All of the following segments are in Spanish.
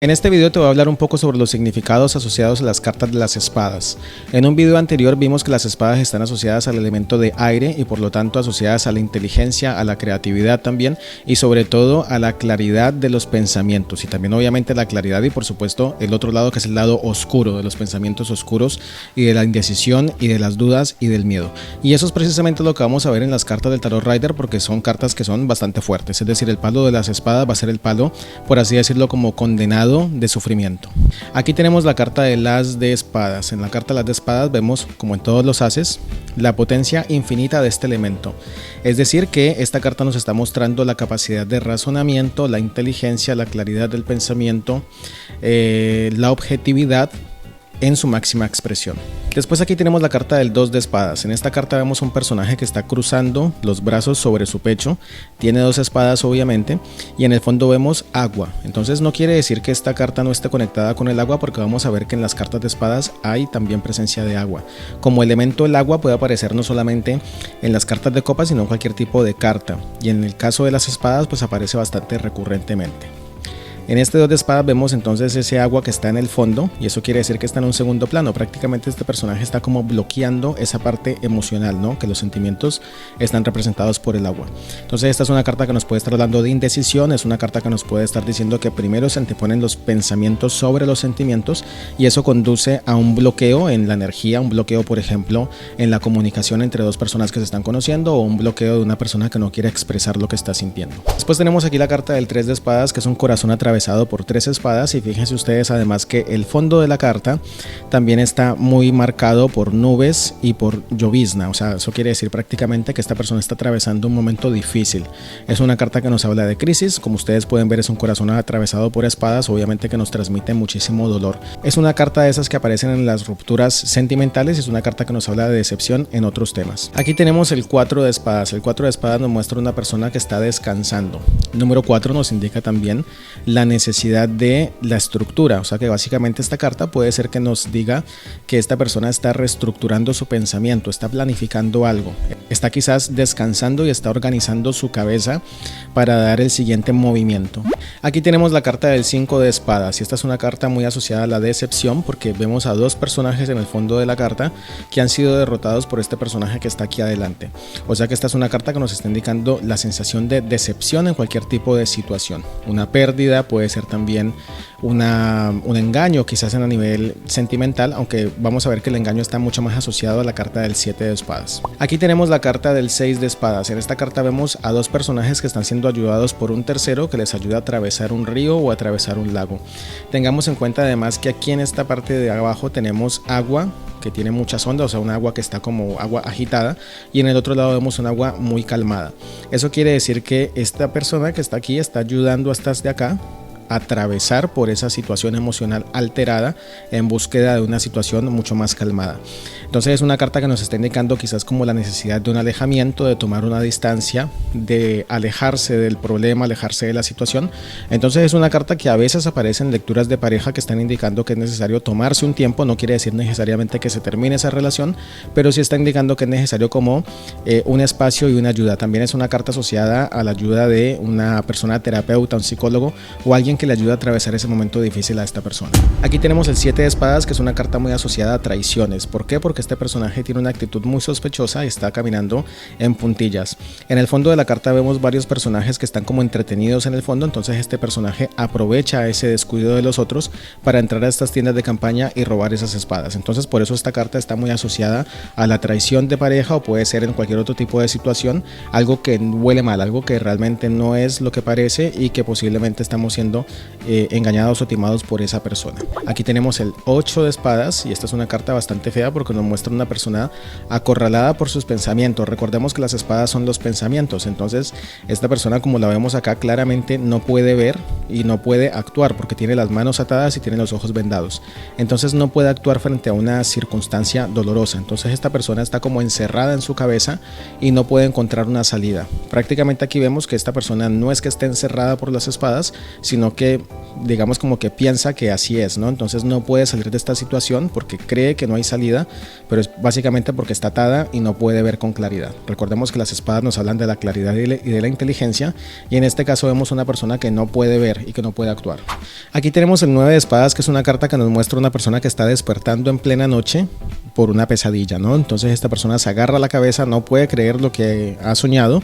En este video te voy a hablar un poco sobre los significados asociados a las cartas de las espadas. En un video anterior vimos que las espadas están asociadas al elemento de aire y por lo tanto asociadas a la inteligencia, a la creatividad también y sobre todo a la claridad de los pensamientos y también obviamente la claridad y por supuesto el otro lado que es el lado oscuro de los pensamientos oscuros y de la indecisión y de las dudas y del miedo. Y eso es precisamente lo que vamos a ver en las cartas del Tarot Rider porque son cartas que son bastante fuertes, es decir, el palo de las espadas va a ser el palo, por así decirlo, como condenado de sufrimiento. Aquí tenemos la carta del as de espadas. En la carta del as de espadas vemos, como en todos los ases, la potencia infinita de este elemento. Es decir que esta carta nos está mostrando la capacidad de razonamiento, la inteligencia, la claridad del pensamiento, la objetividad en su máxima expresión. Después aquí tenemos la carta del 2 de espadas. En esta carta vemos un personaje que está cruzando los brazos sobre su pecho, tiene dos espadas obviamente y en el fondo vemos agua. Entonces no quiere decir que esta carta no esté conectada con el agua porque vamos a ver que en las cartas de espadas hay también presencia de agua. Como elemento el agua puede aparecer no solamente en las cartas de copas sino en cualquier tipo de carta y en el caso de las espadas pues aparece bastante recurrentemente. En este 2 de espadas vemos entonces ese agua que está en el fondo y eso quiere decir que está en un segundo plano. Prácticamente este personaje está como bloqueando esa parte emocional, ¿no? Que los sentimientos están representados por el agua. Entonces esta es una carta que nos puede estar hablando de indecisión, es una carta que nos puede estar diciendo que primero se anteponen los pensamientos sobre los sentimientos y eso conduce a un bloqueo en la energía, un bloqueo por ejemplo en la comunicación entre dos personas que se están conociendo o un bloqueo de una persona que no quiere expresar lo que está sintiendo. Después tenemos aquí la carta del 3 de espadas que es un corazón atravesado por 3 espadas y fíjense ustedes además que el fondo de la carta también está muy marcado por nubes y por llovizna, o sea, eso quiere decir prácticamente que esta persona está atravesando un momento difícil. Es una carta que nos habla de crisis, como ustedes pueden ver es un corazón atravesado por espadas, obviamente que nos transmite muchísimo dolor. Es una carta de esas que aparecen en las rupturas sentimentales y es una carta que nos habla de decepción en otros temas. Aquí tenemos el 4 de espadas, el 4 de espadas nos muestra una persona que está descansando. El número 4 nos indica también la necesidad de la estructura, o sea que básicamente esta carta puede ser que nos diga que esta persona está reestructurando su pensamiento, está planificando algo, está quizás descansando y está organizando su cabeza para dar el siguiente movimiento. Aquí tenemos la carta del 5 de espadas y esta es una carta muy asociada a la decepción porque vemos a dos personajes en el fondo de la carta que han sido derrotados por este personaje que está aquí adelante, o sea que esta es una carta que nos está indicando la sensación de decepción en cualquier tipo de situación, una pérdida, puede ser también un engaño quizás a nivel sentimental, aunque vamos a ver que el engaño está mucho más asociado a la carta del 7 de espadas. Aquí tenemos la carta del 6 de espadas. En esta carta vemos a dos personajes que están siendo ayudados por un tercero que les ayuda a atravesar un río o a atravesar un lago. Tengamos en cuenta además que aquí en esta parte de abajo tenemos agua que tiene muchas ondas, o sea un agua que está como agua agitada y en el otro lado vemos un agua muy calmada. Eso quiere decir que esta persona que está aquí está ayudando a estas de acá atravesar por esa situación emocional alterada en búsqueda de una situación mucho más calmada. Entonces es una carta que nos está indicando quizás como la necesidad de un alejamiento, de tomar una distancia, de alejarse del problema, alejarse de la situación. Entonces es una carta que a veces aparece en lecturas de pareja que están indicando que es necesario tomarse un tiempo, no quiere decir necesariamente que se termine esa relación, pero sí está indicando que es necesario como un espacio y una ayuda. También es una carta asociada a la ayuda de una persona terapeuta, un psicólogo o alguien que le ayuda a atravesar ese momento difícil a esta persona. Aquí tenemos el 7 de espadas que es una carta muy asociada a traiciones. ¿Por qué? Porque este personaje tiene una actitud muy sospechosa y está caminando en puntillas. En el fondo de la carta vemos varios personajes que están como entretenidos en el fondo, entonces este personaje aprovecha ese descuido de los otros para entrar a estas tiendas de campaña y robar esas espadas. Entonces por eso esta carta está muy asociada a la traición de pareja o puede ser en cualquier otro tipo de situación, algo que huele mal, algo que realmente no es lo que parece y que posiblemente estamos siendo engañados o timados por esa persona. Aquí tenemos el 8 de espadas y esta es una carta bastante fea porque nos muestra una persona acorralada por sus pensamientos. Recordemos que las espadas son los pensamientos, entonces esta persona, como la vemos acá, claramente no puede ver y no puede actuar porque tiene las manos atadas y tiene los ojos vendados, entonces no puede actuar frente a una circunstancia dolorosa. Entonces esta persona está como encerrada en su cabeza y no puede encontrar una salida. Prácticamente aquí vemos que esta persona no es que esté encerrada por las espadas, sino porque digamos como que piensa que así es, ¿no? Entonces no puede salir de esta situación porque cree que no hay salida, pero es básicamente porque está atada y no puede ver con claridad. Recordemos que las espadas nos hablan de la claridad y de la inteligencia, y en este caso vemos una persona que no puede ver y que no puede actuar. Aquí tenemos el 9 de espadas, que es una carta que nos muestra una persona que está despertando en plena noche por una pesadilla, ¿no? Entonces esta persona se agarra a la cabeza, no puede creer lo que ha soñado,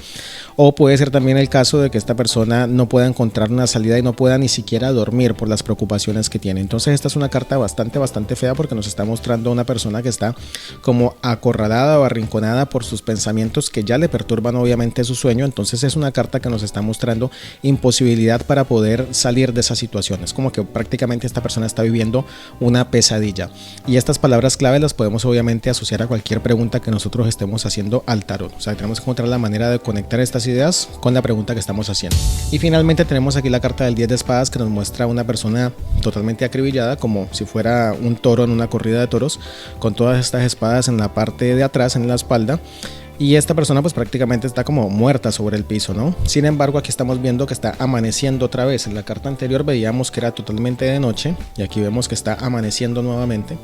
o puede ser también el caso de que esta persona no pueda encontrar una salida y no pueda ni siquiera dormir por las preocupaciones que tiene. Entonces esta es una carta bastante fea, porque nos está mostrando a una persona que está como acorralada o arrinconada por sus pensamientos que ya le perturban obviamente su sueño. Entonces es una carta que nos está mostrando imposibilidad para poder salir de esa situación. Es como que prácticamente esta persona está viviendo una pesadilla, y estas palabras clave las podemos obviamente asociar a cualquier pregunta que nosotros estemos haciendo al tarot. O sea, tenemos que encontrar la manera de conectar estas ideas con la pregunta que estamos haciendo. Y finalmente tenemos aquí la carta del 10 de espadas, que nos muestra a una persona totalmente acribillada, como si fuera un toro en una corrida de toros, con todas estas espadas en la parte de atrás, en la espalda. Y esta persona pues prácticamente está como muerta sobre el piso, ¿no? Sin embargo, aquí estamos viendo que está amaneciendo otra vez. En la carta anterior veíamos que era totalmente de noche, y aquí vemos que está amaneciendo nuevamente.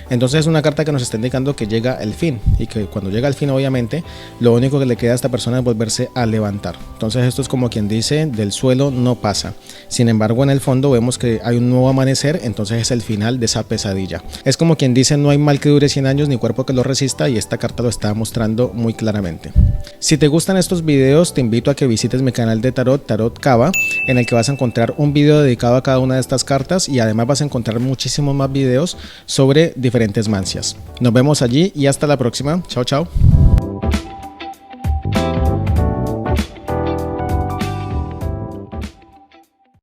Entonces es una carta que nos está indicando que llega el fin, y que cuando llega el fin obviamente lo único que le queda a esta persona es volverse a levantar. Entonces esto es como quien dice, del suelo no pasa. Sin embargo, en el fondo vemos que hay un nuevo amanecer, entonces es el final de esa pesadilla. Es como quien dice, no hay mal que dure 100 años ni cuerpo que lo resista, y esta carta lo está mostrando muy claramente. Si te gustan estos videos, te invito a que visites mi canal de Tarot Kava, en el que vas a encontrar un video dedicado a cada una de estas cartas, y además vas a encontrar muchísimos más videos sobre diferentes mancias. Nos vemos allí y hasta la próxima. Chao, chao.